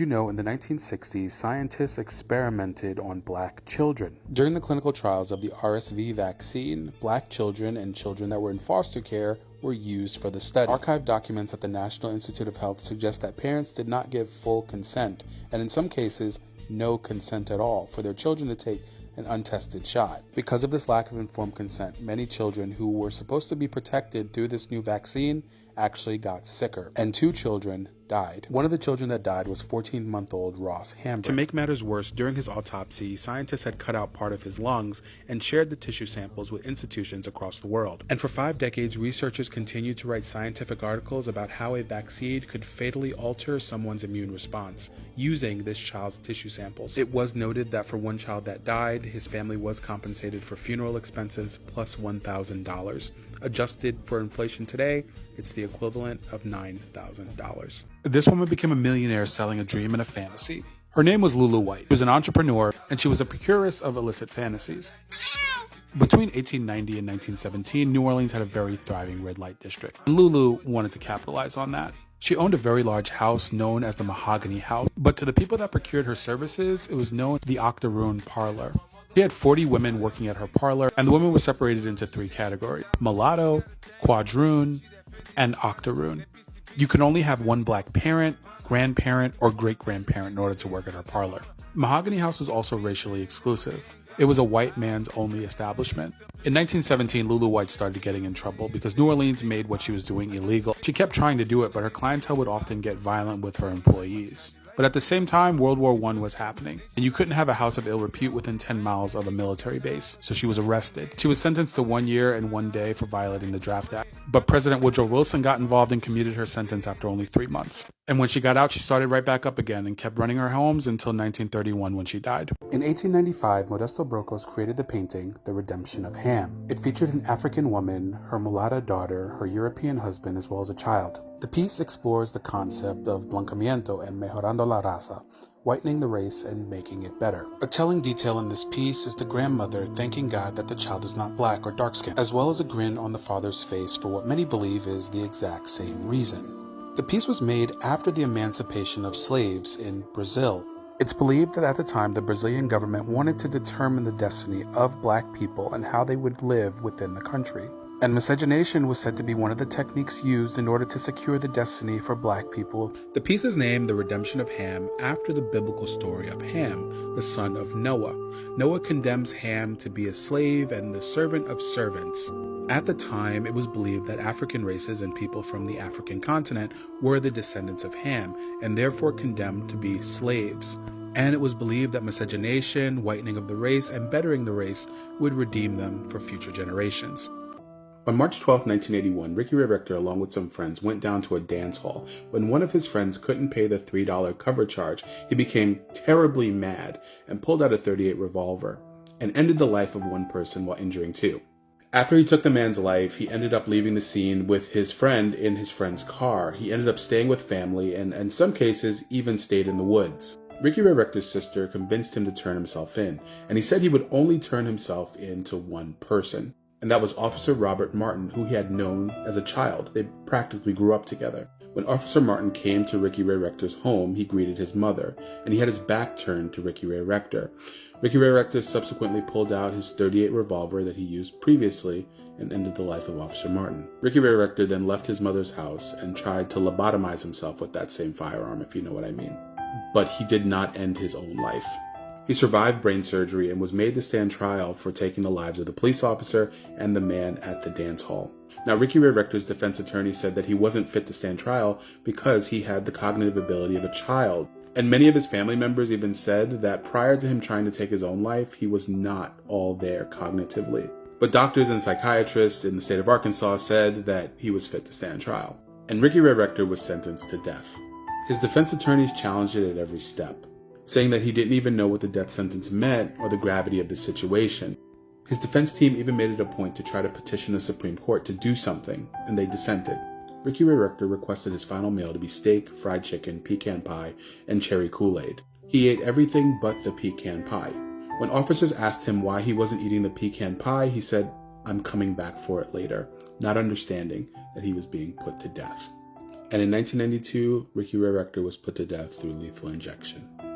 In the 1960s, scientists experimented on black children. During the clinical trials of the RSV vaccine, black children and children that were in foster care were used for the study. Archived documents at the National Institute of Health suggest that parents did not give full consent, and in some cases, no consent at all, for their children to take an untested shot. Because of this lack of informed consent, many children who were supposed to be protected through this new vaccine actually got sicker, and 2 children died. One of the children that died was 14-month-old Ross Hambrick. To make matters worse, during his autopsy, scientists had cut out part of his lungs and shared the tissue samples with institutions across the world. And for 5 decades, researchers continued to write scientific articles about how a vaccine could fatally alter someone's immune response using this child's tissue samples. It was noted that for one child that died, his family was compensated for funeral expenses plus $1,000. Adjusted for inflation today, it's the equivalent of $9,000. This woman became a millionaire selling a dream and a fantasy. Her name was Lulu White. She was an entrepreneur, and she was a procuress of illicit fantasies. Between 1890 and 1917, New Orleans had a very thriving red light district, and Lulu wanted to capitalize on that. She owned a very large house known as the Mahogany House, but to the people that procured her services, it was known as the Octoroon Parlor. She had 40 women working at her parlor, and the women were separated into 3 categories: mulatto, quadroon, and octoroon. You could only have one black parent, grandparent, or great-grandparent in order to work at her parlor. Mahogany House was also racially exclusive. It was a white man's only establishment. In 1917, Lulu White started getting in trouble because New Orleans made what she was doing illegal. She kept trying to do it, but her clientele would often get violent with her employees. But at the same time, World War I was happening, and you couldn't have a house of ill repute within 10 miles of a military base, so she was arrested. She was sentenced to 1 year and 1 day for violating the Draft Act, but President Woodrow Wilson got involved and commuted her sentence after only 3 months. And when she got out, she started right back up again and kept running her homes until 1931 when she died. In 1895, Modesto Brocos created the painting, The Redemption of Ham. It featured an African woman, her mulatto daughter, her European husband, as well as a child. The piece explores the concept of blancamiento and mejorando la raza, whitening the race and making it better. A telling detail in this piece is the grandmother thanking God that the child is not black or dark-skinned, as well as a grin on the father's face for what many believe is the exact same reason. The piece was made after the emancipation of slaves in Brazil. It's believed that at the time the Brazilian government wanted to determine the destiny of black people and how they would live within the country. And miscegenation was said to be one of the techniques used in order to secure the destiny for black people. The piece is named The Redemption of Ham after the biblical story of Ham, the son of Noah. Noah condemns Ham to be a slave and the servant of servants. At the time, it was believed that African races and people from the African continent were the descendants of Ham, and therefore condemned to be slaves. And it was believed that miscegenation, whitening of the race, and bettering the race would redeem them for future generations. On March 12, 1981, Ricky Ray Rector, along with some friends, went down to a dance hall. When one of his friends couldn't pay the $3 cover charge, he became terribly mad and pulled out a .38 revolver and ended the life of one person while injuring 2. After he took the man's life, he ended up leaving the scene with his friend in his friend's car. He ended up staying with family and in some cases even stayed in the woods. Ricky Ray Rector's sister convinced him to turn himself in, and he said he would only turn himself in to one person. And that was Officer Robert Martin, who he had known as a child. They practically grew up together. When Officer Martin came to Ricky Ray Rector's home, he greeted his mother, and he had his back turned to Ricky Ray Rector. Ricky Ray Rector subsequently pulled out his .38 revolver that he used previously and ended the life of Officer Martin. Ricky Ray Rector then left his mother's house and tried to lobotomize himself with that same firearm, if you know what I mean. But he did not end his own life. He survived brain surgery and was made to stand trial for taking the lives of the police officer and the man at the dance hall. Now, Ricky Ray Rector's defense attorney said that he wasn't fit to stand trial because he had the cognitive ability of a child. And many of his family members even said that prior to him trying to take his own life, he was not all there cognitively. But doctors and psychiatrists in the state of Arkansas said that he was fit to stand trial. And Ricky Ray Rector was sentenced to death. His defense attorneys challenged it at every step, saying that he didn't even know what the death sentence meant or the gravity of the situation. His defense team even made it a point to try to petition the Supreme Court to do something, and they dissented. Ricky Ray Rector requested his final meal to be steak, fried chicken, pecan pie, and cherry Kool-Aid. He ate everything but the pecan pie. When officers asked him why he wasn't eating the pecan pie, he said, "I'm coming back for it later," not understanding that he was being put to death. And in 1992, Ricky Ray Rector was put to death through lethal injection.